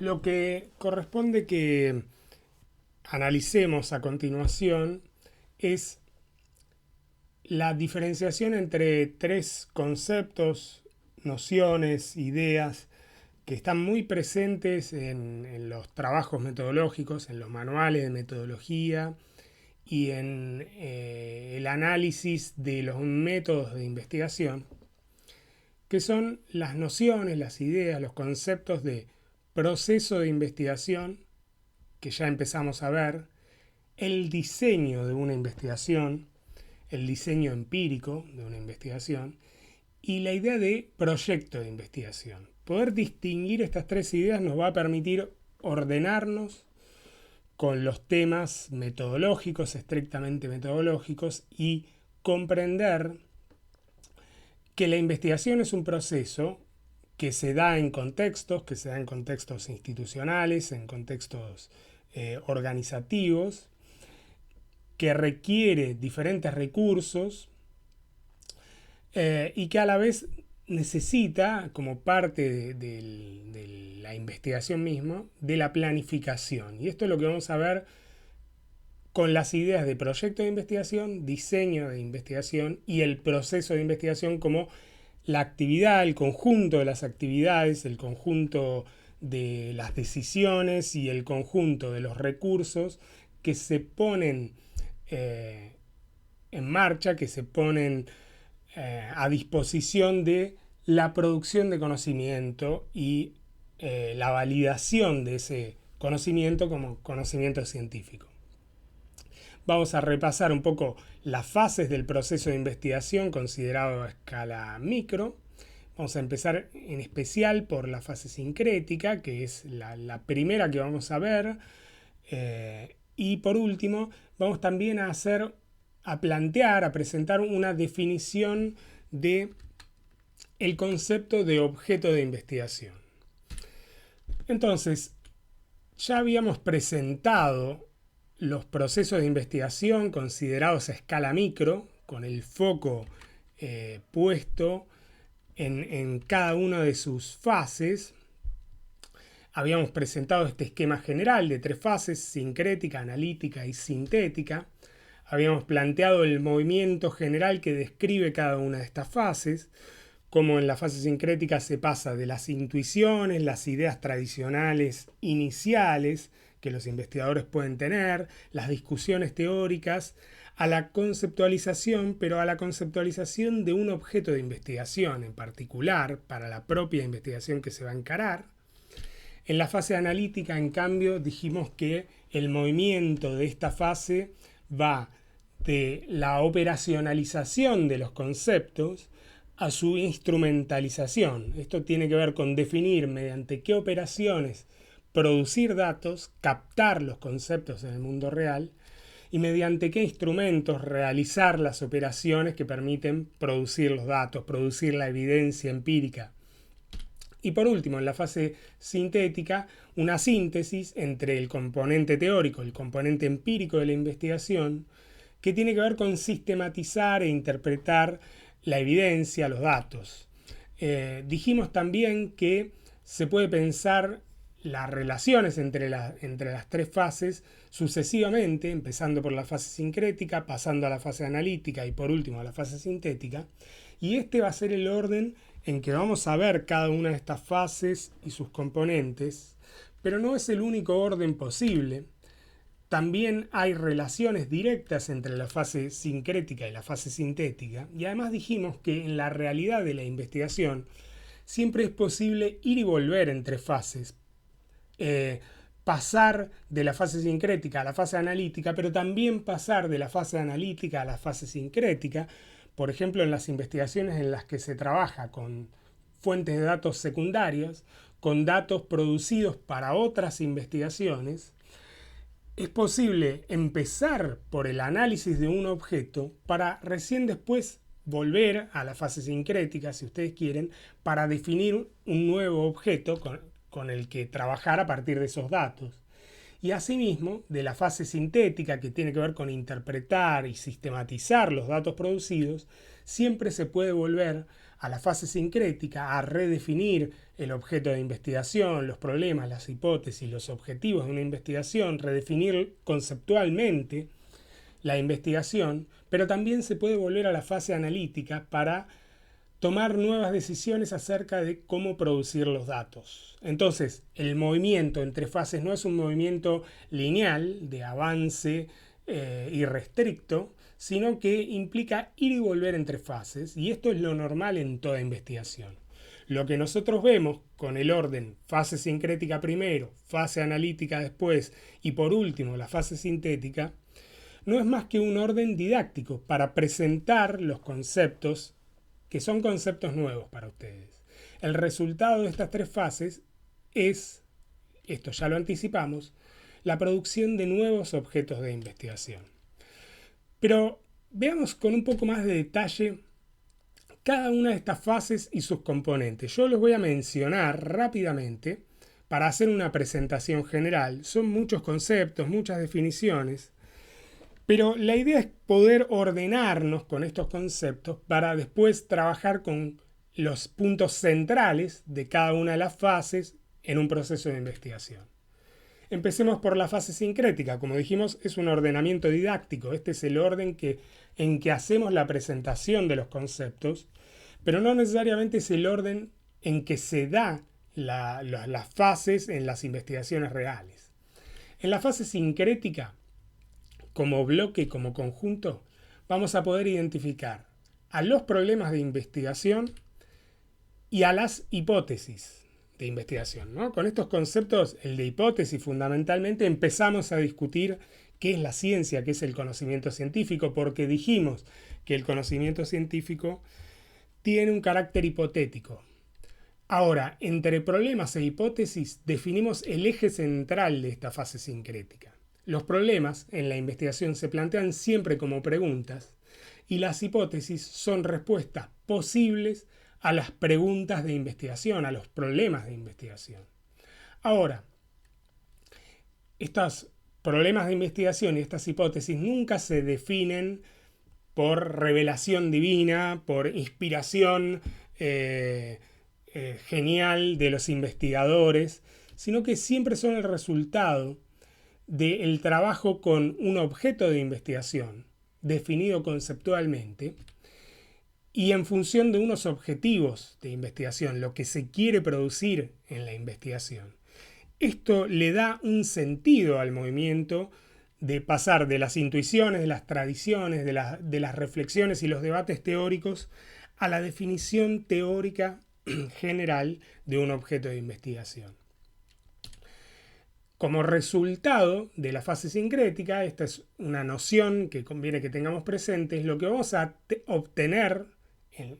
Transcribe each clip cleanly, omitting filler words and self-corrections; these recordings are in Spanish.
Lo que corresponde que analicemos a continuación es la diferenciación entre tres conceptos, nociones, ideas que están muy presentes en los trabajos metodológicos, en los manuales de metodología y en el análisis de los métodos de investigación, que son las nociones, las ideas, los conceptos de proceso de investigación, que ya empezamos a ver, el diseño de una investigación, el diseño empírico de una investigación y la idea de proyecto de investigación. Poder distinguir estas tres ideas nos va a permitir ordenarnos con los temas metodológicos, estrictamente metodológicos, y comprender que la investigación es un proceso que se da en contextos, institucionales, en contextos organizativos, que requiere diferentes recursos y que a la vez necesita, como parte de la investigación misma, de la planificación. Y esto es lo que vamos a ver con las ideas de proyecto de investigación, diseño de investigación y el proceso de investigación como la actividad, el conjunto de las actividades, el conjunto de las decisiones y el conjunto de los recursos que se ponen en marcha, que se ponen a disposición de la producción de conocimiento y la validación de ese conocimiento como conocimiento científico. Vamos a repasar un poco las fases del proceso de investigación considerado a escala micro. Vamos a empezar en especial por la fase sincrética, que es la primera que vamos a ver. Y por último, vamos también a plantear, a presentar una definición de el concepto de objeto de investigación. Entonces, ya habíamos presentado los procesos de investigación considerados a escala micro, con el foco puesto en cada una de sus fases. Habíamos presentado este esquema general de tres fases: sincrética, analítica y sintética. Habíamos planteado el movimiento general que describe cada una de estas fases, como en la fase sincrética se pasa de las intuiciones, las ideas tradicionales iniciales que los investigadores pueden tener, las discusiones teóricas, a la conceptualización, pero a la conceptualización de un objeto de investigación en particular para la propia investigación que se va a encarar. En la fase analítica, en cambio, dijimos que el movimiento de esta fase va de la operacionalización de los conceptos a su instrumentalización. Esto tiene que ver con definir mediante qué operaciones producir datos, captar los conceptos en el mundo real y mediante qué instrumentos realizar las operaciones que permiten producir los datos, producir la evidencia empírica. Y por último, en la fase sintética, una síntesis entre el componente teórico y el componente empírico de la investigación, que tiene que ver con sistematizar e interpretar la evidencia, los datos. Dijimos también que se puede pensar las relaciones entre las tres fases sucesivamente, empezando por la fase sincrética, pasando a la fase analítica y por último a la fase sintética. Y este va a ser el orden en que vamos a ver cada una de estas fases y sus componentes, pero no es el único orden posible. También hay relaciones directas entre la fase sincrética y la fase sintética, y además dijimos que en la realidad de la investigación siempre es posible ir y volver entre fases, pasar de la fase sincrética a la fase analítica, pero también pasar de la fase analítica a la fase sincrética, por ejemplo en las investigaciones en las que se trabaja con fuentes de datos secundarias, con datos producidos para otras investigaciones. Es posible empezar por el análisis de un objeto para recién después volver a la fase sincrética, si ustedes quieren, para definir un nuevo objeto con el que trabajar a partir de esos datos. Y asimismo, de la fase sintética, que tiene que ver con interpretar y sistematizar los datos producidos, siempre se puede volver a la fase sincrética, a redefinir el objeto de investigación, los problemas, las hipótesis, los objetivos de una investigación, redefinir conceptualmente la investigación, pero también se puede volver a la fase analítica para tomar nuevas decisiones acerca de cómo producir los datos. Entonces, el movimiento entre fases no es un movimiento lineal de avance irrestricto, sino que implica ir y volver entre fases, y esto es lo normal en toda investigación. Lo que nosotros vemos con el orden fase sincrética primero, fase analítica después y por último la fase sintética, no es más que un orden didáctico para presentar los conceptos que son conceptos nuevos para ustedes. El resultado de estas tres fases es, esto ya lo anticipamos, la producción de nuevos objetos de investigación. Pero veamos con un poco más de detalle cada una de estas fases y sus componentes. Yo los voy a mencionar rápidamente para hacer una presentación general. Son muchos conceptos, muchas definiciones, pero la idea es poder ordenarnos con estos conceptos para después trabajar con los puntos centrales de cada una de las fases en un proceso de investigación. Empecemos por la fase sincrética. Como dijimos, es un ordenamiento didáctico. Este es el orden en que hacemos la presentación de los conceptos, pero no necesariamente es el orden en que se da las fases en las investigaciones reales. En la fase sincrética, como bloque, como conjunto, vamos a poder identificar a los problemas de investigación y a las hipótesis de investigación, ¿no? Con estos conceptos, el de hipótesis fundamentalmente, empezamos a discutir qué es la ciencia, qué es el conocimiento científico, porque dijimos que el conocimiento científico tiene un carácter hipotético. Ahora, entre problemas e hipótesis definimos el eje central de esta fase sincrética. Los problemas en la investigación se plantean siempre como preguntas y las hipótesis son respuestas posibles a las preguntas de investigación, a los problemas de investigación. Ahora, estos problemas de investigación y estas hipótesis nunca se definen por revelación divina, por inspiración genial de los investigadores, sino que siempre son el resultado del trabajo con un objeto de investigación definido conceptualmente y en función de unos objetivos de investigación, lo que se quiere producir en la investigación. Esto le da un sentido al movimiento de pasar de las intuiciones, de las tradiciones, de las reflexiones y los debates teóricos a la definición teórica general de un objeto de investigación. Como resultado de la fase sincrética, esta es una noción que conviene que tengamos presente, es lo que vamos a obtener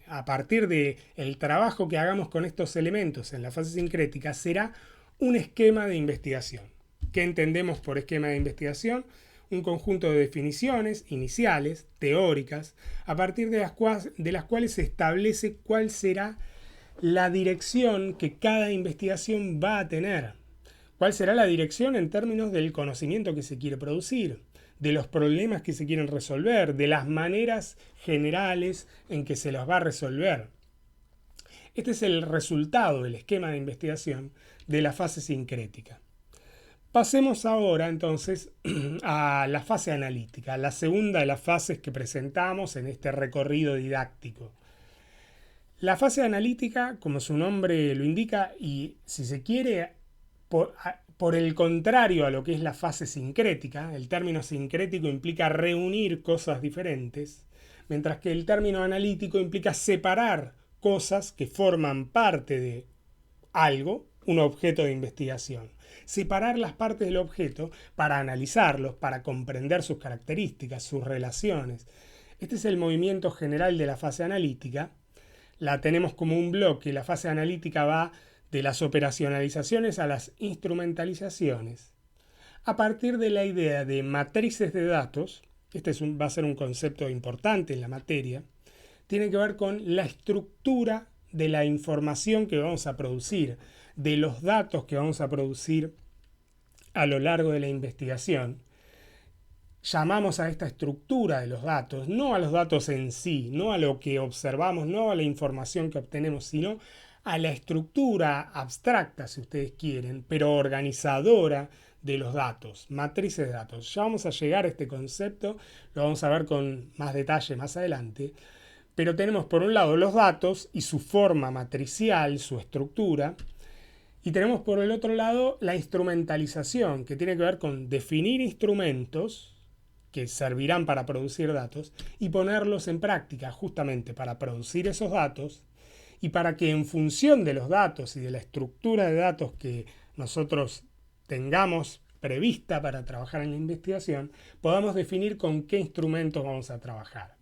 a partir del trabajo que hagamos con estos elementos en la fase sincrética, será un esquema de investigación. ¿Qué entendemos por esquema de investigación? Un conjunto de definiciones iniciales, teóricas, a partir de las cuales se establece cuál será la dirección que cada investigación va a tener. ¿Cuál será la dirección en términos del conocimiento que se quiere producir, de los problemas que se quieren resolver, de las maneras generales en que se los va a resolver? Este es el resultado del esquema de investigación de la fase sincrética. Pasemos ahora entonces a la fase analítica, la segunda de las fases que presentamos en este recorrido didáctico. La fase analítica, como su nombre lo indica, y si se quiere, por el contrario a lo que es la fase sincrética, el término sincrético implica reunir cosas diferentes, mientras que el término analítico implica separar cosas que forman parte de algo, un objeto de investigación. Separar las partes del objeto para analizarlos, para comprender sus características, sus relaciones. Este es el movimiento general de la fase analítica. La tenemos como un bloque. La fase analítica va de las operacionalizaciones a las instrumentalizaciones. A partir de la idea de matrices de datos, este va a ser un concepto importante en la materia, tiene que ver con la estructura de la información que vamos a producir, de los datos que vamos a producir a lo largo de la investigación. llamamos a esta estructura de los datos, no a los datos en sí, no a lo que observamos, no a la información que obtenemos, sino a la estructura abstracta, si ustedes quieren, pero organizadora de los datos, matrices de datos. Ya vamos a llegar a este concepto, lo vamos a ver con más detalle más adelante, pero tenemos por un lado los datos y su forma matricial, su estructura, y tenemos por el otro lado la instrumentalización, que tiene que ver con definir instrumentos que servirán para producir datos y ponerlos en práctica justamente para producir esos datos y para que en función de los datos y de la estructura de datos que nosotros tengamos prevista para trabajar en la investigación, podamos definir con qué instrumentos vamos a trabajar.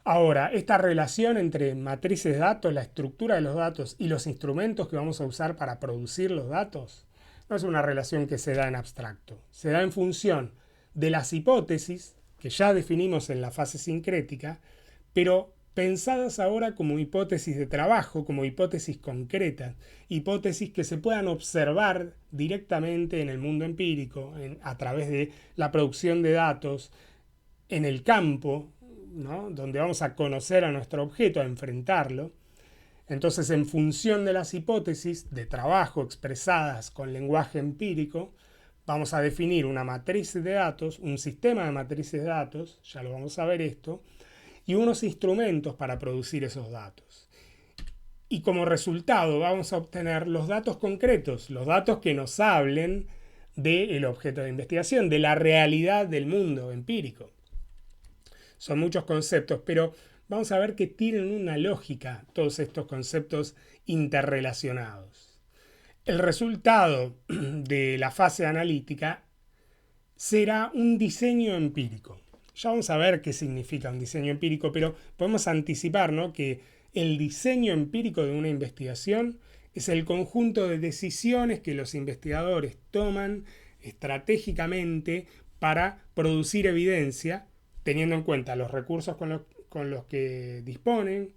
Ahora, esta relación entre matrices de datos, la estructura de los datos y los instrumentos que vamos a usar para producir los datos, no es una relación que se da en abstracto, se da en función de las hipótesis que ya definimos en la fase sincrética, pero pensadas ahora como hipótesis de trabajo, como hipótesis concretas, hipótesis que se puedan observar directamente en el mundo empírico, a través de la producción de datos en el campo, ¿no? Donde vamos a conocer a nuestro objeto, a enfrentarlo. Entonces, en función de las hipótesis de trabajo expresadas con lenguaje empírico, vamos a definir una matriz de datos, un sistema de matrices de datos, ya lo vamos a ver esto, y unos instrumentos para producir esos datos. Y como resultado vamos a obtener los datos concretos, los datos que nos hablen del objeto de investigación, de la realidad del mundo empírico. Son muchos conceptos, pero vamos a ver que tienen una lógica todos estos conceptos interrelacionados. El resultado de la fase analítica será un diseño empírico. Ya vamos a ver qué significa un diseño empírico, pero podemos anticipar, ¿no?, que el diseño empírico de una investigación es el conjunto de decisiones que los investigadores toman estratégicamente para producir evidencia, teniendo en cuenta los recursos con los que disponen,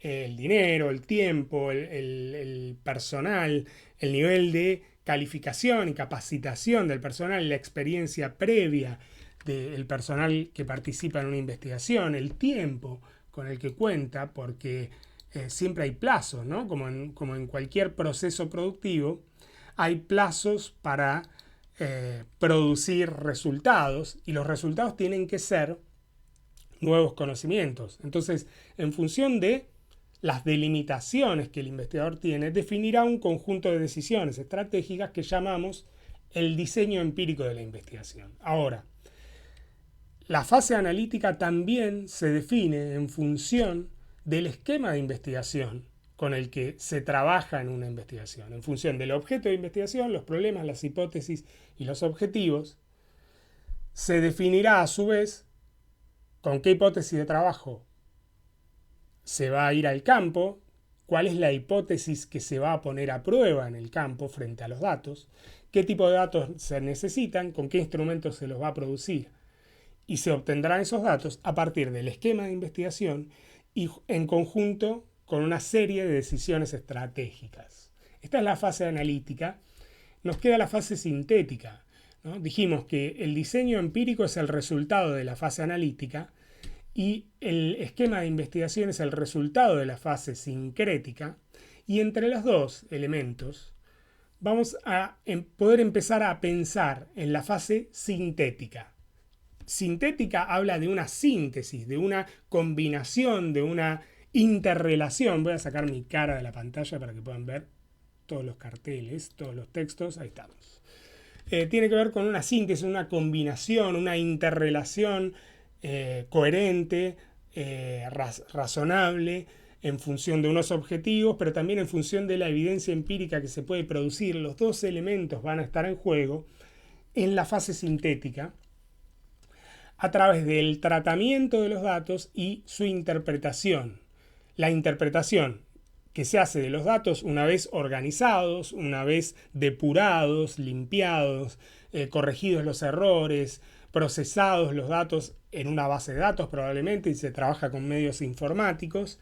el dinero, el tiempo, el personal, el nivel de calificación y capacitación del personal, la experiencia previa del personal que participa en una investigación, el tiempo con el que cuenta, porque siempre hay plazos, ¿no? Como en cualquier proceso productivo, hay plazos para producir resultados, y los resultados tienen que ser nuevos conocimientos. Entonces, en función de las delimitaciones que el investigador tiene, definirá un conjunto de decisiones estratégicas que llamamos el diseño empírico de la investigación. Ahora, la fase analítica también se define en función del esquema de investigación con el que se trabaja en una investigación, en función del objeto de investigación, los problemas, las hipótesis y los objetivos. Se definirá a su vez con qué hipótesis de trabajo se va a ir al campo, cuál es la hipótesis que se va a poner a prueba en el campo frente a los datos, qué tipo de datos se necesitan, con qué instrumentos se los va a producir. Y se obtendrán esos datos a partir del esquema de investigación y en conjunto con una serie de decisiones estratégicas. Esta es la fase analítica. Nos queda la fase sintética, ¿no? Dijimos que el diseño empírico es el resultado de la fase analítica y el esquema de investigación es el resultado de la fase sincrética. Y entre los dos elementos vamos a poder empezar a pensar en la fase sintética. Sintética habla de una síntesis, de una combinación, de una interrelación. Voy a sacar mi cara de la pantalla para que puedan ver todos los carteles, todos los textos. Ahí estamos. Tiene que ver con una síntesis, una combinación, una interrelación coherente, razonable, en función de unos objetivos, pero también en función de la evidencia empírica que se puede producir. Los dos elementos van a estar en juego en la fase sintética, a través del tratamiento de los datos y su interpretación. La interpretación que se hace de los datos una vez organizados, una vez depurados, limpiados, corregidos los errores, procesados los datos en una base de datos probablemente, y se trabaja con medios informáticos,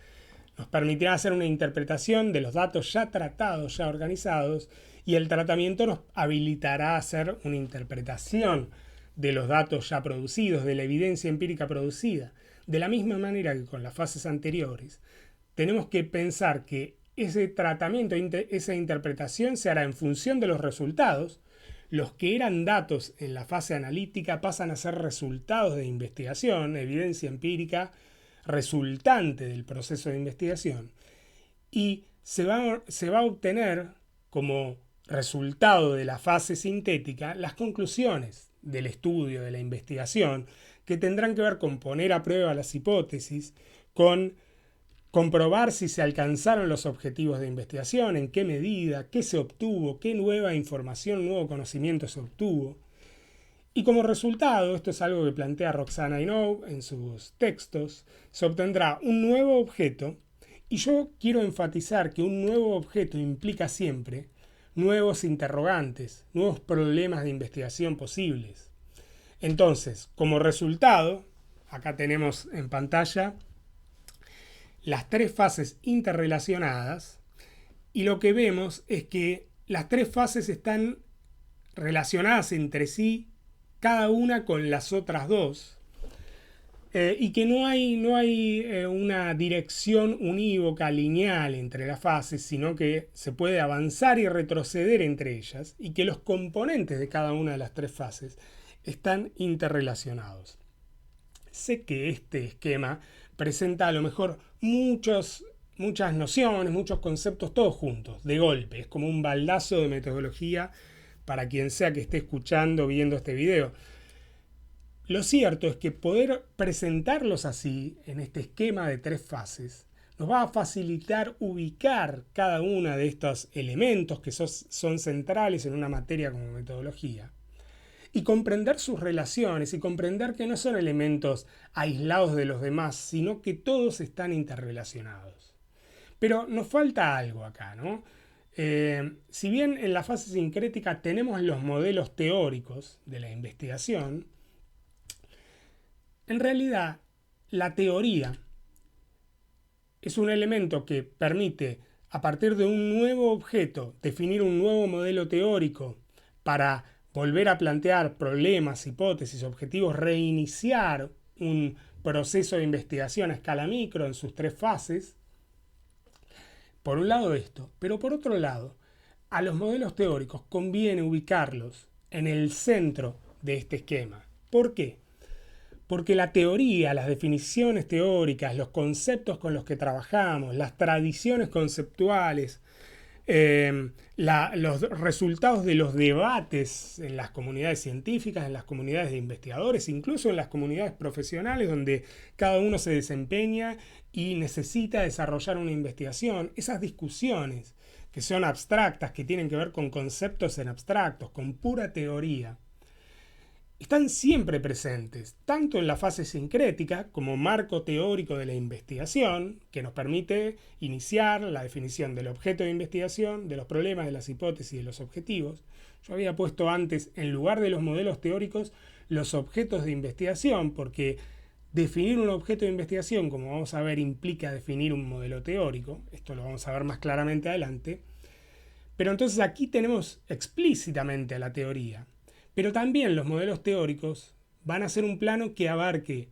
nos permitirá hacer una interpretación de los datos ya tratados, ya organizados, y el tratamiento nos habilitará a hacer una interpretación de los datos ya producidos, de la evidencia empírica producida. De la misma manera que con las fases anteriores, tenemos que pensar que ese tratamiento, esa interpretación se hará en función de los resultados. Los que eran datos en la fase analítica pasan a ser resultados de investigación, evidencia empírica resultante del proceso de investigación. Y se va a obtener como resultado de la fase sintética las conclusiones del estudio, de la investigación, que tendrán que ver con poner a prueba las hipótesis, con comprobar si se alcanzaron los objetivos de investigación, en qué medida, qué se obtuvo, qué nueva información, nuevo conocimiento se obtuvo. Y como resultado, esto es algo que plantea Roxana Inoue en sus textos, se obtendrá un nuevo objeto, y yo quiero enfatizar que un nuevo objeto implica siempre nuevos interrogantes, nuevos problemas de investigación posibles. Entonces, como resultado, acá tenemos en pantalla las tres fases interrelacionadas, y lo que vemos es que las tres fases están relacionadas entre sí, cada una con las otras dos, y que no hay una dirección unívoca lineal entre las fases, sino que se puede avanzar y retroceder entre ellas, y que los componentes de cada una de las tres fases están interrelacionados. Sé que este esquema presenta a lo mejor muchas nociones, muchos conceptos todos juntos, de golpe. Es como un baldazo de metodología para quien sea que esté escuchando, viendo este video. Lo cierto es que poder presentarlos así, en este esquema de tres fases, nos va a facilitar ubicar cada uno de estos elementos que son centrales en una materia como metodología, y comprender sus relaciones y comprender que no son elementos aislados de los demás, sino que todos están interrelacionados. Pero nos falta algo acá, ¿no? Si bien en la fase sincrética tenemos los modelos teóricos de la investigación, en realidad la teoría es un elemento que permite, a partir de un nuevo objeto, definir un nuevo modelo teórico para volver a plantear problemas, hipótesis, objetivos, reiniciar un proceso de investigación a escala micro en sus tres fases. Por un lado esto, pero por otro lado, a los modelos teóricos conviene ubicarlos en el centro de este esquema. ¿Por qué? Porque la teoría, las definiciones teóricas, los conceptos con los que trabajamos, las tradiciones conceptuales, los resultados de los debates en las comunidades científicas, en las comunidades de investigadores, incluso en las comunidades profesionales donde cada uno se desempeña y necesita desarrollar una investigación, esas discusiones que son abstractas, que tienen que ver con conceptos en abstractos, con pura teoría, están siempre presentes, tanto en la fase sincrética como marco teórico de la investigación, que nos permite iniciar la definición del objeto de investigación, de los problemas, de las hipótesis y de los objetivos. Yo había puesto antes, en lugar de los modelos teóricos, los objetos de investigación, porque definir un objeto de investigación, como vamos a ver, implica definir un modelo teórico. Esto lo vamos a ver más claramente adelante. Pero entonces aquí tenemos explícitamente a la teoría. Pero también los modelos teóricos van a ser un plano que abarque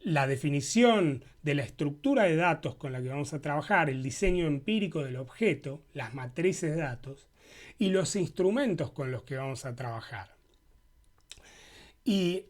la definición de la estructura de datos con la que vamos a trabajar, el diseño empírico del objeto, las matrices de datos y los instrumentos con los que vamos a trabajar. Y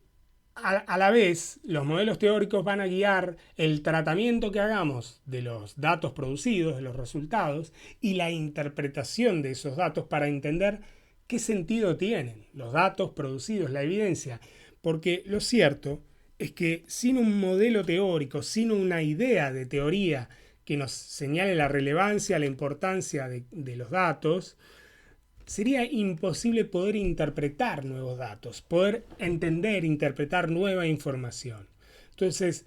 a la vez, los modelos teóricos van a guiar el tratamiento que hagamos de los datos producidos, de los resultados, y la interpretación de esos datos para entender qué sentido tienen los datos producidos, la evidencia. Porque lo cierto es que sin un modelo teórico, sin una idea de teoría que nos señale la relevancia, la importancia de los datos, sería imposible poder interpretar nuevos datos, poder entender, interpretar nueva información. Entonces,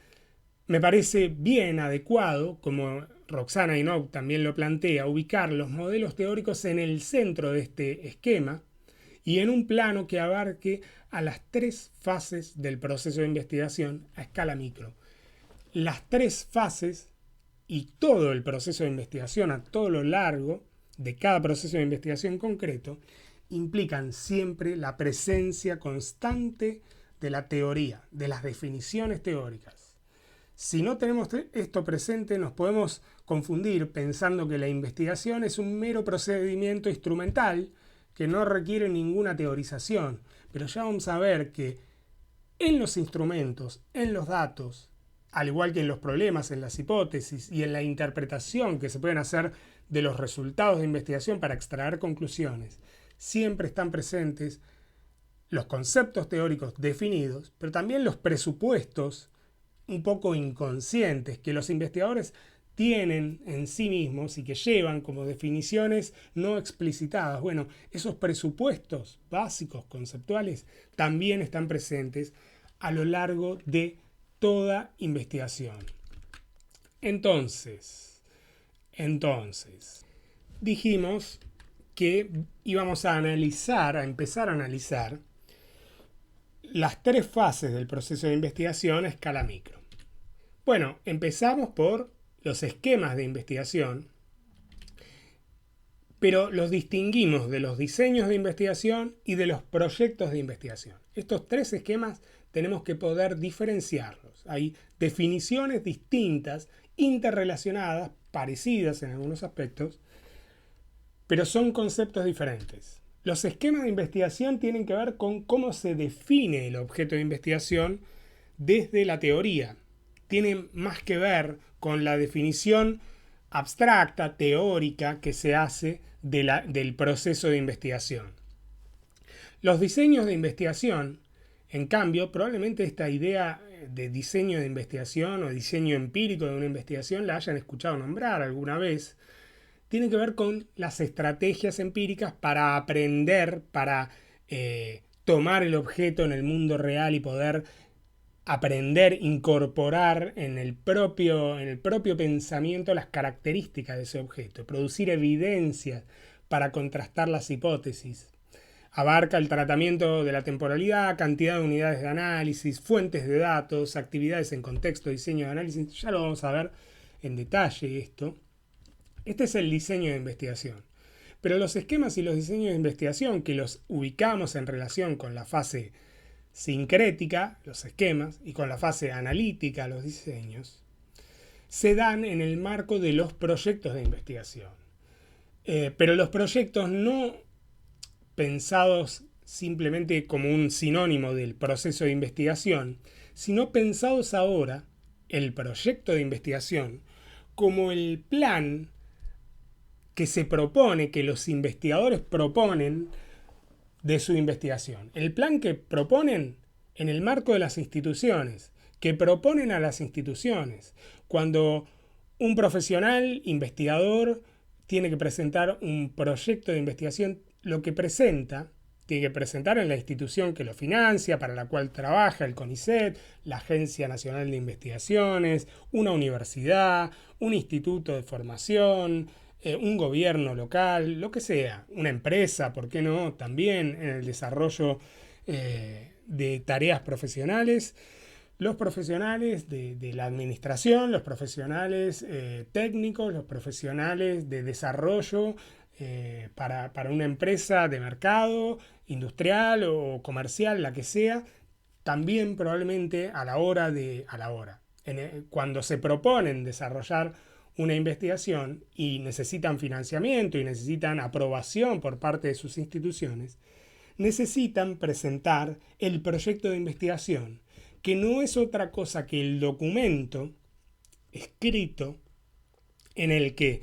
me parece bien adecuado, como Roxana Inoue también lo plantea, ubicar los modelos teóricos en el centro de este esquema y en un plano que abarque a las tres fases del proceso de investigación a escala micro. Las tres fases y todo el proceso de investigación a todo lo largo de cada proceso de investigación concreto implican siempre la presencia constante de la teoría, de las definiciones teóricas. Si no tenemos esto presente, nos podemos confundir pensando que la investigación es un mero procedimiento instrumental que no requiere ninguna teorización. Pero ya vamos a ver que en los instrumentos, en los datos, al igual que en los problemas, en las hipótesis y en la interpretación que se pueden hacer de los resultados de investigación para extraer conclusiones, siempre están presentes los conceptos teóricos definidos, pero también los presupuestos un poco inconscientes que los investigadores tienen en sí mismos y que llevan como definiciones no explicitadas. Bueno, esos presupuestos básicos, conceptuales, también están presentes a lo largo de toda investigación. Entonces, dijimos que íbamos a empezar a analizar las tres fases del proceso de investigación a escala micro. Bueno, empezamos por los esquemas de investigación, pero los distinguimos de los diseños de investigación y de los proyectos de investigación. Estos tres esquemas tenemos que poder diferenciarlos. Hay definiciones distintas, interrelacionadas, parecidas en algunos aspectos, pero son conceptos diferentes. Los esquemas de investigación tienen que ver con cómo se define el objeto de investigación desde la teoría. Tienen más que ver con la definición abstracta, teórica, que se hace del proceso de investigación. Los diseños de investigación, en cambio, probablemente esta idea de diseño de investigación o diseño empírico de una investigación la hayan escuchado nombrar alguna vez. Tiene que ver con las estrategias empíricas para aprender, para tomar el objeto en el mundo real y poder aprender, incorporar en el propio pensamiento las características de ese objeto, producir evidencias para contrastar las hipótesis. Abarca el tratamiento de la temporalidad, cantidad de unidades de análisis, fuentes de datos, actividades en contexto, diseño de análisis. Ya lo vamos a ver en detalle esto. Este es el diseño de investigación. Pero los esquemas y los diseños de investigación que los ubicamos en relación con la fase sincrética, los esquemas, y con la fase analítica, los diseños, se dan en el marco de los proyectos de investigación. Pero los proyectos no pensados simplemente como un sinónimo del proceso de investigación, sino pensados ahora, el proyecto de investigación, como el plan que se propone, que los investigadores proponen de su investigación. El plan que proponen en el marco de las instituciones, que proponen a las instituciones. Cuando un profesional investigador tiene que presentar un proyecto de investigación, lo que presenta, tiene que presentar en la institución que lo financia, para la cual trabaja el CONICET, la Agencia Nacional de Investigaciones, una universidad, un instituto de formación, un gobierno local, lo que sea, una empresa, ¿por qué no? También en el desarrollo de tareas profesionales, los profesionales de la administración, los profesionales técnicos, los profesionales de desarrollo para una empresa de mercado, industrial o comercial, la que sea, también probablemente cuando se proponen desarrollar una investigación y necesitan financiamiento y necesitan aprobación por parte de sus instituciones, necesitan presentar el proyecto de investigación, que no es otra cosa que el documento escrito en el que,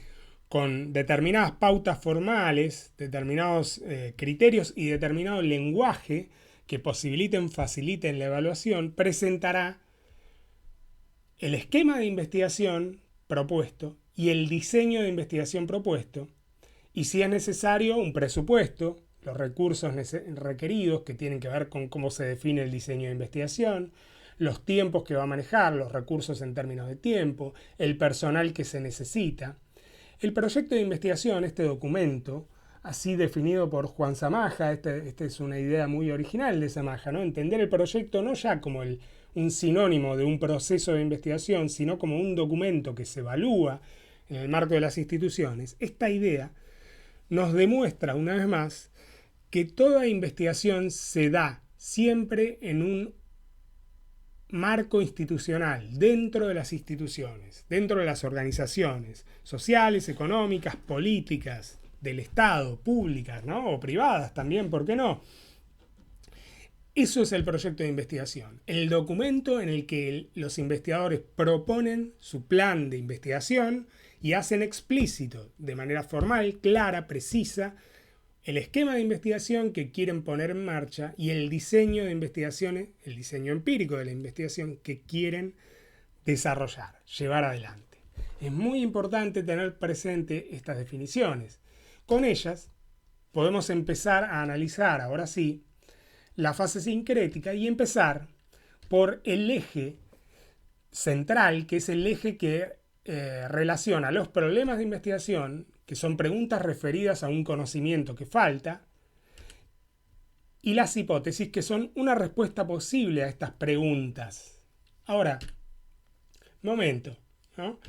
con determinadas pautas formales, determinados criterios y determinado lenguaje que faciliten la evaluación, presentará el esquema de investigación propuesto y el diseño de investigación propuesto, y si es necesario un presupuesto, los recursos requeridos que tienen que ver con cómo se define el diseño de investigación, los tiempos que va a manejar, los recursos en términos de tiempo, el personal que se necesita. El proyecto de investigación, este documento, así definido por Juan Zamaja, esta es una idea muy original de Zamaja, ¿no? Entender el proyecto no ya como un sinónimo de un proceso de investigación, sino como un documento que se evalúa en el marco de las instituciones. Esta idea nos demuestra una vez más que toda investigación se da siempre en un marco institucional, dentro de las instituciones, dentro de las organizaciones sociales, económicas, políticas, del Estado, públicas, ¿no? O privadas también, ¿por qué no? Eso es el proyecto de investigación, el documento en el que los investigadores proponen su plan de investigación y hacen explícito, de manera formal, clara, precisa, el esquema de investigación que quieren poner en marcha y el diseño de investigaciones, el diseño empírico de la investigación que quieren desarrollar, llevar adelante. Es muy importante tener presente estas definiciones. Con ellas podemos empezar a analizar, ahora sí, la fase sincrética y empezar por el eje central, que es el eje que relaciona los problemas de investigación, que son preguntas referidas a un conocimiento que falta, y las hipótesis, que son una respuesta posible a estas preguntas. Ahora, momento, ¿no?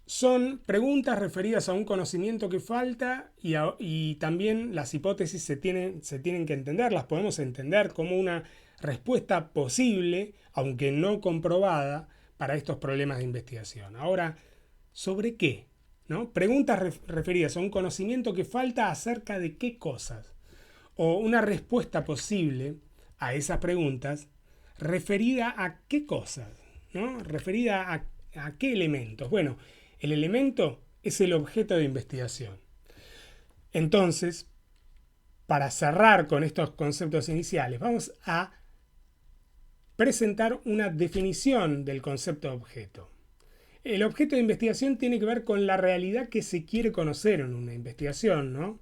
Son preguntas referidas a un conocimiento que falta y también las hipótesis se tienen que entender, las podemos entender como una respuesta posible, aunque no comprobada, para estos problemas de investigación. Ahora, ¿sobre qué? ¿No? Preguntas referidas a un conocimiento que falta acerca de qué cosas. O una respuesta posible a esas preguntas referida a qué cosas, ¿no? Referida a qué elementos. Bueno, el elemento es el objeto de investigación. Entonces, para cerrar con estos conceptos iniciales, vamos a presentar una definición del concepto de objeto. El objeto de investigación tiene que ver con la realidad que se quiere conocer en una investigación, ¿no?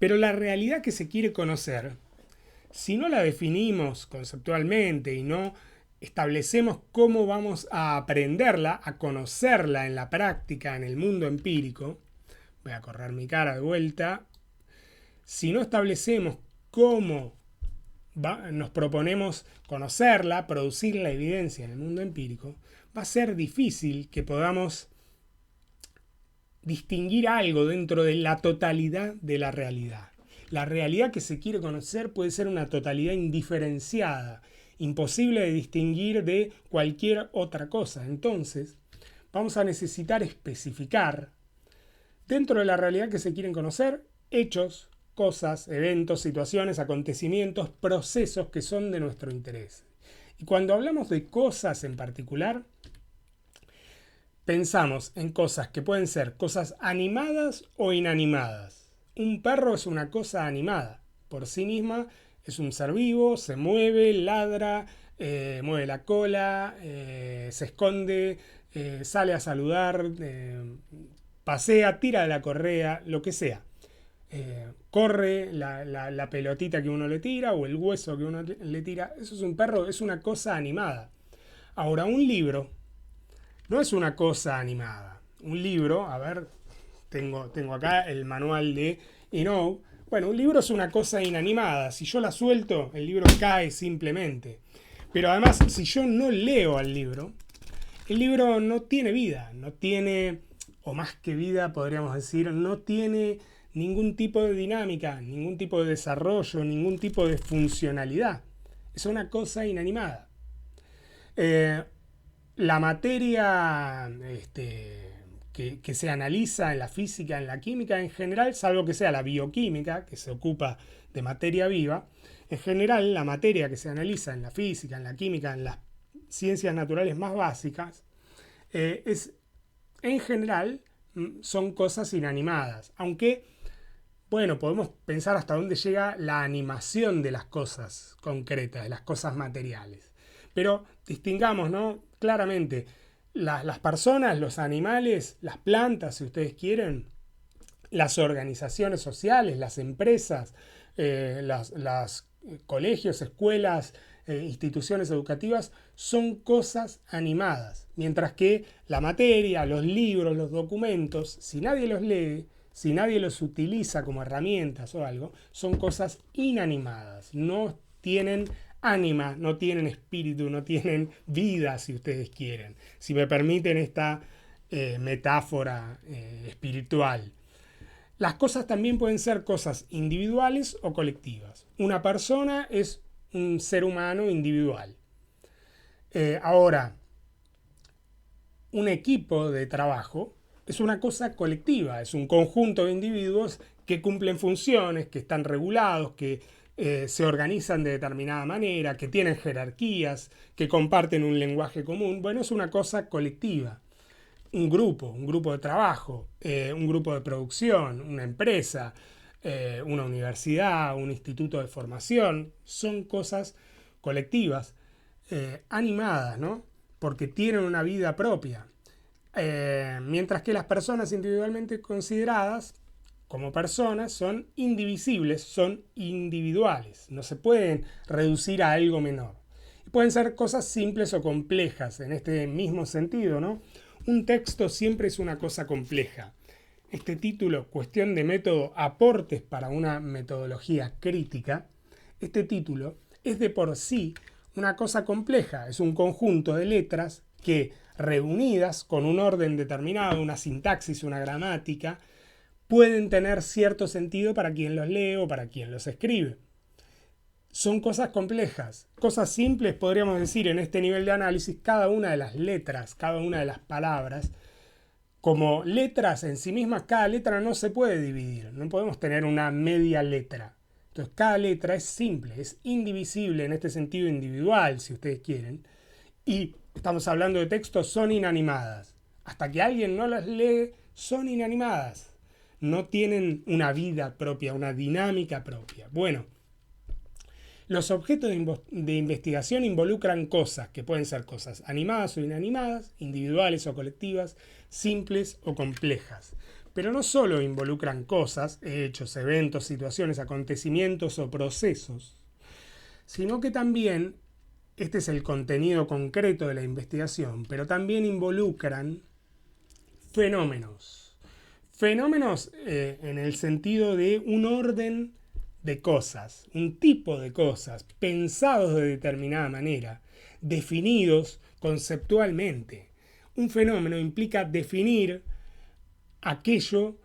Pero la realidad que se quiere conocer, si no la definimos conceptualmente y no establecemos cómo vamos a aprenderla, a conocerla en la práctica, en el mundo empírico, voy a correr mi cara de vuelta, si no establecemos cómo nos proponemos conocerla, producir la evidencia en el mundo empírico, va a ser difícil que podamos distinguir algo dentro de la totalidad de la realidad. La realidad que se quiere conocer puede ser una totalidad indiferenciada, imposible de distinguir de cualquier otra cosa. Entonces, vamos a necesitar especificar, dentro de la realidad que se quieren conocer, hechos, cosas, eventos, situaciones, acontecimientos, procesos que son de nuestro interés. Y cuando hablamos de cosas en particular, pensamos en cosas que pueden ser cosas animadas o inanimadas. Un perro es una cosa animada. Por sí misma es un ser vivo, se mueve, ladra, mueve la cola, se esconde, sale a saludar, pasea, tira de la correa, lo que sea. Corre la pelotita que uno le tira o el hueso que uno le tira. Eso es un perro, es una cosa animada. Ahora, un libro no es una cosa animada. Un libro, a ver, tengo acá el manual de Inoue. Bueno, un libro es una cosa inanimada. Si yo la suelto, el libro cae simplemente. Pero además, si yo no leo al libro, el libro no tiene vida. No tiene, o más que vida podríamos decir, no tiene ningún tipo de dinámica, ningún tipo de desarrollo, ningún tipo de funcionalidad. Es una cosa inanimada. La materia que se analiza en la física, en la química en general, salvo que sea la bioquímica, que se ocupa de materia viva, en general la materia que se analiza en la física, en la química, en las ciencias naturales más básicas, en general son cosas inanimadas, aunque, bueno, podemos pensar hasta dónde llega la animación de las cosas concretas, de las cosas materiales. Pero distingamos, ¿no? Claramente, las personas, los animales, las plantas, si ustedes quieren, las organizaciones sociales, las empresas, las colegios, escuelas, instituciones educativas, son cosas animadas. Mientras que la materia, los libros, los documentos, si nadie los lee, si nadie los utiliza como herramientas o algo, son cosas inanimadas. No tienen ánima, no tienen espíritu, no tienen vida, si ustedes quieren. Si me permiten esta metáfora espiritual. Las cosas también pueden ser cosas individuales o colectivas. Una persona es un ser humano individual. Ahora, un equipo de trabajo es una cosa colectiva, es un conjunto de individuos que cumplen funciones, que están regulados, que se organizan de determinada manera, que tienen jerarquías, que comparten un lenguaje común. Bueno, es una cosa colectiva. Un grupo de trabajo, un grupo de producción, una empresa, una universidad, un instituto de formación, son cosas colectivas, animadas, ¿no? Porque tienen una vida propia. Mientras que las personas individualmente consideradas como personas son indivisibles, son individuales, no se pueden reducir a algo menor. Pueden ser cosas simples o complejas en este mismo sentido, ¿no? Un texto siempre es una cosa compleja. Este título, Cuestión de método, aportes para una metodología crítica, este título es de por sí una cosa compleja, es un conjunto de letras que, reunidas con un orden determinado, una sintaxis, una gramática, pueden tener cierto sentido para quien los lee o para quien los escribe. Son cosas complejas. Cosas simples, podríamos decir, en este nivel de análisis, cada una de las letras, cada una de las palabras, como letras en sí mismas, cada letra no se puede dividir. No podemos tener una media letra. Entonces, cada letra es simple, es indivisible en este sentido individual, si ustedes quieren. Y estamos hablando de textos, son inanimadas. Hasta que alguien no las lee, son inanimadas. No tienen una vida propia, una dinámica propia. Bueno, los objetos de investigación involucran cosas, que pueden ser cosas animadas o inanimadas, individuales o colectivas, simples o complejas. Pero no solo involucran cosas, hechos, eventos, situaciones, acontecimientos o procesos, sino que también, este es el contenido concreto de la investigación, pero también involucran fenómenos. Fenómenos en el sentido de un orden de cosas, un tipo de cosas, pensados de determinada manera, definidos conceptualmente. Un fenómeno implica definir aquello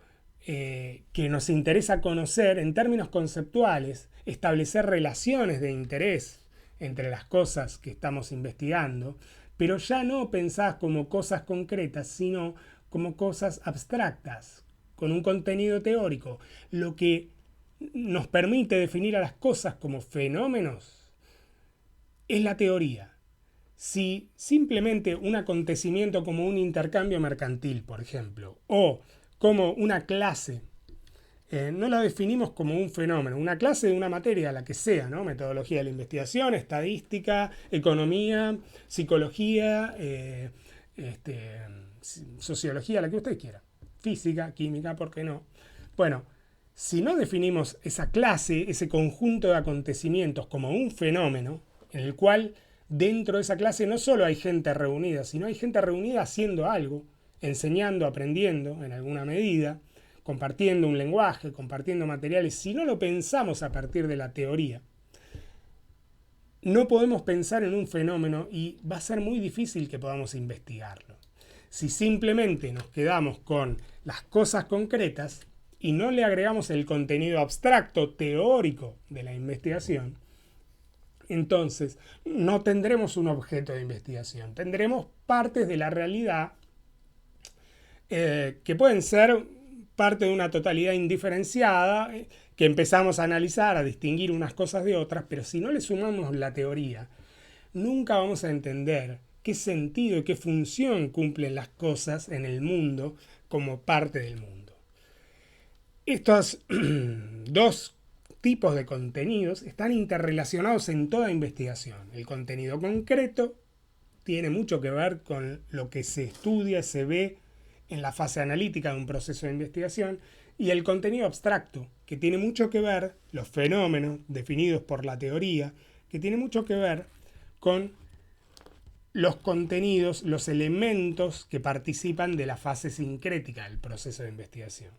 que nos interesa conocer en términos conceptuales, establecer relaciones de interés entre las cosas que estamos investigando, pero ya no pensadas como cosas concretas, sino como cosas abstractas, con un contenido teórico. Lo que nos permite definir a las cosas como fenómenos es la teoría. Si simplemente un acontecimiento como un intercambio mercantil, por ejemplo, o como una clase, no la definimos como un fenómeno, una clase de una materia, la que sea, ¿no? Metodología de la investigación, estadística, economía, psicología, sociología, la que usted quiera, física, química, ¿por qué no? Bueno, si no definimos esa clase, ese conjunto de acontecimientos como un fenómeno, en el cual dentro de esa clase no solo hay gente reunida, sino hay gente reunida haciendo algo, enseñando, aprendiendo en alguna medida, compartiendo un lenguaje, compartiendo materiales. Si no lo pensamos a partir de la teoría, no podemos pensar en un fenómeno y va a ser muy difícil que podamos investigarlo. Si simplemente nos quedamos con las cosas concretas y no le agregamos el contenido abstracto, teórico de la investigación, entonces no tendremos un objeto de investigación, tendremos partes de la realidad que pueden ser parte de una totalidad indiferenciada, que empezamos a analizar, a distinguir unas cosas de otras, pero si no le sumamos la teoría, nunca vamos a entender qué sentido y qué función cumplen las cosas en el mundo como parte del mundo. Estos dos tipos de contenidos están interrelacionados en toda investigación. El contenido concreto tiene mucho que ver con lo que se estudia, se ve en la fase analítica de un proceso de investigación, y el contenido abstracto, que tiene mucho que ver, los fenómenos definidos por la teoría, que tiene mucho que ver con los contenidos, los elementos que participan de la fase sincrética del proceso de investigación.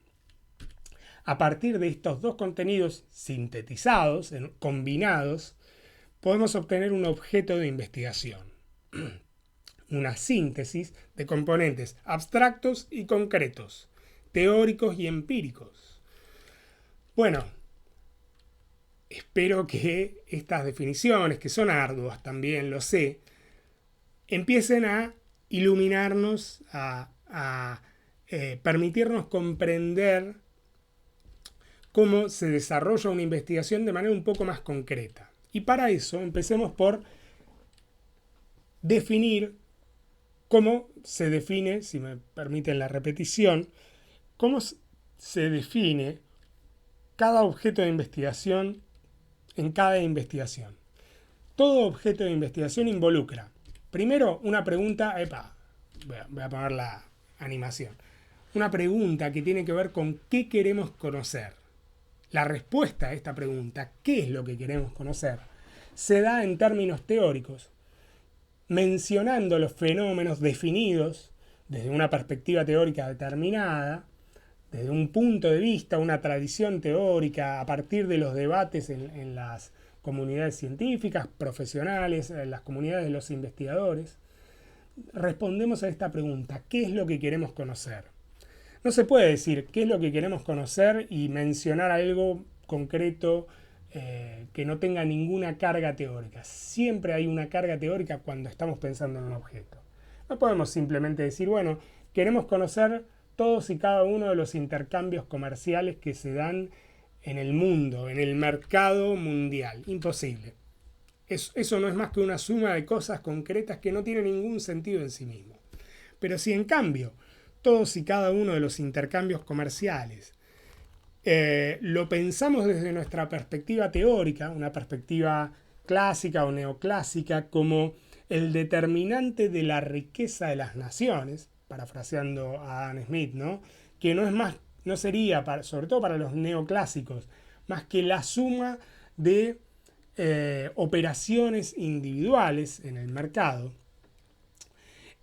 A partir de estos dos contenidos sintetizados, combinados, podemos obtener un objeto de investigación. Una síntesis de componentes abstractos y concretos, teóricos y empíricos. Bueno, espero que estas definiciones, que son arduas también, lo sé, empiecen a iluminarnos, a permitirnos comprender cómo se desarrolla una investigación de manera un poco más concreta. Y para eso empecemos por definir cómo se define, si me permiten la repetición, cómo se define cada objeto de investigación en cada investigación. Todo objeto de investigación involucra, primero, una pregunta, voy a poner la animación, una pregunta que tiene que ver con qué queremos conocer. La respuesta a esta pregunta, ¿qué es lo que queremos conocer?, se da en términos teóricos, mencionando los fenómenos definidos desde una perspectiva teórica determinada, desde un punto de vista, una tradición teórica, a partir de los debates en las comunidades científicas, profesionales, en las comunidades de los investigadores. Respondemos a esta pregunta, ¿qué es lo que queremos conocer? No se puede decir qué es lo que queremos conocer y mencionar algo concreto que no tenga ninguna carga teórica. Siempre hay una carga teórica cuando estamos pensando en un objeto. No podemos simplemente decir, bueno, queremos conocer todos y cada uno de los intercambios comerciales que se dan en el mundo, en el mercado mundial. Imposible. Eso no es más que una suma de cosas concretas que no tienen ningún sentido en sí mismo. Pero si en cambio todos y cada uno de los intercambios comerciales lo pensamos desde nuestra perspectiva teórica, una perspectiva clásica o neoclásica, como el determinante de la riqueza de las naciones, parafraseando a Adam Smith, ¿no?, que no sería, sobre todo para los neoclásicos, más que la suma de operaciones individuales en el mercado.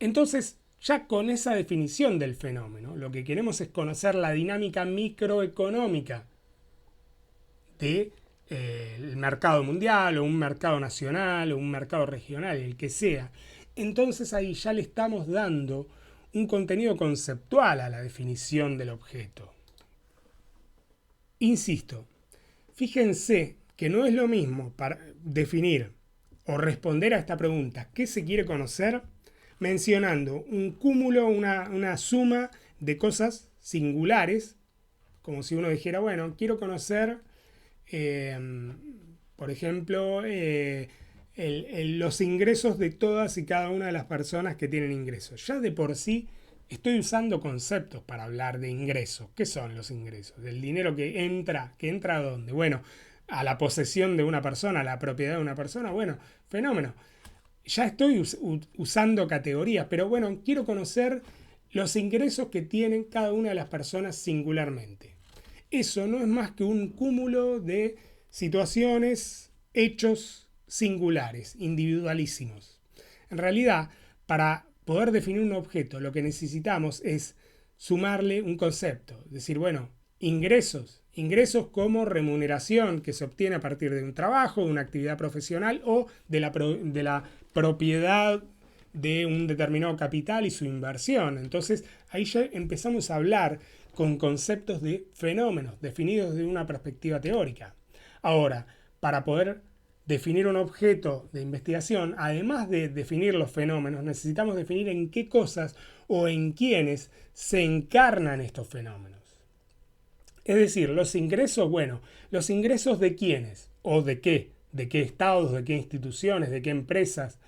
Entonces, ya con esa definición del fenómeno, lo que queremos es conocer la dinámica microeconómica del mercado mundial, o un mercado nacional, o un mercado regional, el que sea. Entonces ahí ya le estamos dando un contenido conceptual a la definición del objeto. Insisto, fíjense que no es lo mismo para definir o responder a esta pregunta, ¿qué se quiere conocer?, mencionando un cúmulo, una suma de cosas singulares, como si uno dijera, bueno, quiero conocer, por ejemplo, los ingresos de todas y cada una de las personas que tienen ingresos. Ya de por sí estoy usando conceptos para hablar de ingresos. ¿Qué son los ingresos? Del dinero que entra ¿a dónde? Bueno, a la posesión de una persona, a la propiedad de una persona. Bueno, fenómeno. Ya estoy usando categorías, pero bueno, quiero conocer los ingresos que tienen cada una de las personas singularmente. Eso no es más que un cúmulo de situaciones, hechos singulares, individualísimos. En realidad, para poder definir un objeto, lo que necesitamos es sumarle un concepto. Decir, bueno, ingresos como remuneración que se obtiene a partir de un trabajo, de una actividad profesional o de la propiedad de un determinado capital y su inversión. Entonces ahí ya empezamos a hablar con conceptos de fenómenos definidos desde una perspectiva teórica. Ahora, para poder definir un objeto de investigación, además de definir los fenómenos, necesitamos definir en qué cosas o en quiénes se encarnan estos fenómenos. Es decir, los ingresos, bueno, los ingresos de quiénes o de qué estados, de qué instituciones, de qué empresas,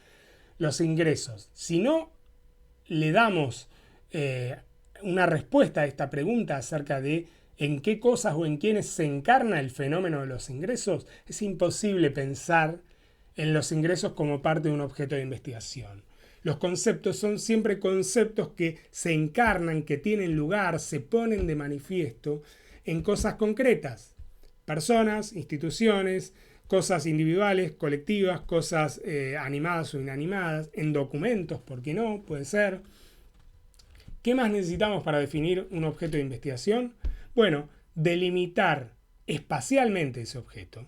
los ingresos. Si no le damos una respuesta a esta pregunta acerca de en qué cosas o en quiénes se encarna el fenómeno de los ingresos, es imposible pensar en los ingresos como parte de un objeto de investigación. Los conceptos son siempre conceptos que se encarnan, que tienen lugar, se ponen de manifiesto en cosas concretas, personas, instituciones, cosas individuales, colectivas, cosas animadas o inanimadas, en documentos, ¿por qué no? Puede ser. ¿Qué más necesitamos para definir un objeto de investigación? Bueno, delimitar espacialmente ese objeto.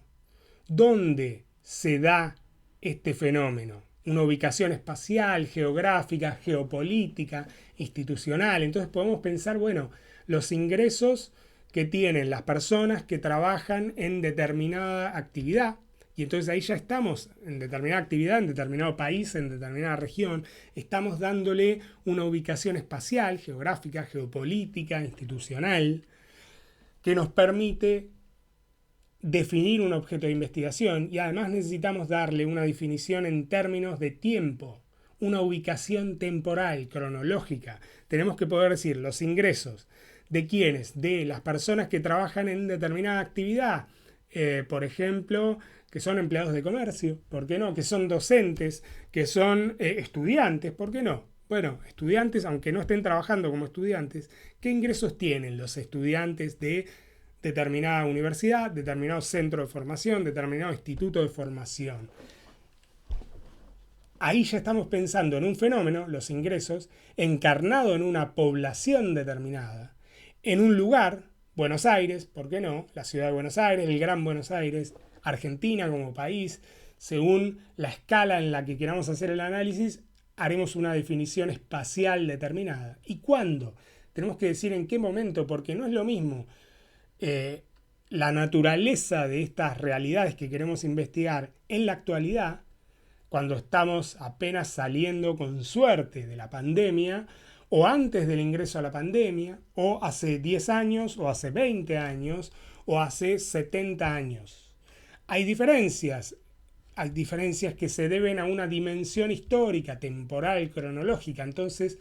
¿Dónde se da este fenómeno? Una ubicación espacial, geográfica, geopolítica, institucional. Entonces podemos pensar, bueno, los ingresos que tienen las personas que trabajan en determinada actividad, Y entonces ahí ya estamos en determinada actividad, en determinado país, en determinada región, estamos dándole una ubicación espacial, geográfica, geopolítica, institucional, que nos permite definir un objeto de investigación y además necesitamos darle una definición en términos de tiempo, una ubicación temporal, cronológica. Tenemos que poder decir los ingresos de quienes, de las personas que trabajan en determinada actividad, por ejemplo, que son empleados de comercio, ¿por qué no? Que son docentes, que son estudiantes, ¿por qué no? Bueno, estudiantes, aunque no estén trabajando como estudiantes, ¿qué ingresos tienen los estudiantes de determinada universidad, determinado centro de formación, determinado instituto de formación? Ahí ya estamos pensando en un fenómeno, los ingresos, encarnado en una población determinada, en un lugar, Buenos Aires, ¿por qué no? La ciudad de Buenos Aires, el Gran Buenos Aires, Argentina como país, según la escala en la que queramos hacer el análisis, haremos una definición espacial determinada. ¿Y cuándo? Tenemos que decir en qué momento, porque no es lo mismo la naturaleza de estas realidades que queremos investigar en la actualidad, cuando estamos apenas saliendo con suerte de la pandemia, o antes del ingreso a la pandemia, o hace 10 años, o hace 20 años, o hace 70 años. Hay diferencias que se deben a una dimensión histórica, temporal, cronológica. Entonces,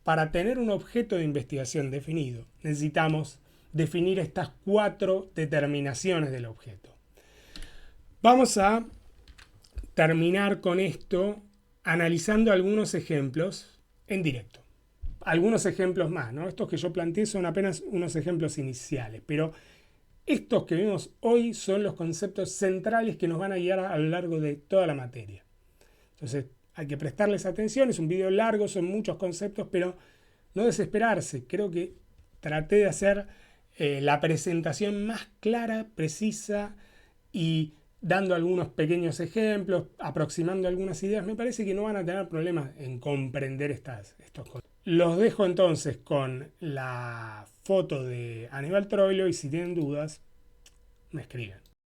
para tener un objeto de investigación definido, necesitamos definir estas 4 determinaciones del objeto. Vamos a terminar con esto analizando algunos ejemplos en directo. Algunos ejemplos más, ¿no? Estos que yo planteé son apenas unos ejemplos iniciales, pero estos que vemos hoy son los conceptos centrales que nos van a guiar a lo largo de toda la materia. Entonces hay que prestarles atención, es un video largo, son muchos conceptos, pero no desesperarse. Creo que traté de hacer la presentación más clara, precisa y dando algunos pequeños ejemplos, aproximando algunas ideas. Me parece que no van a tener problemas en comprender estos conceptos. Los dejo entonces con la foto de Aníbal Troilo y si tienen dudas, me escriben.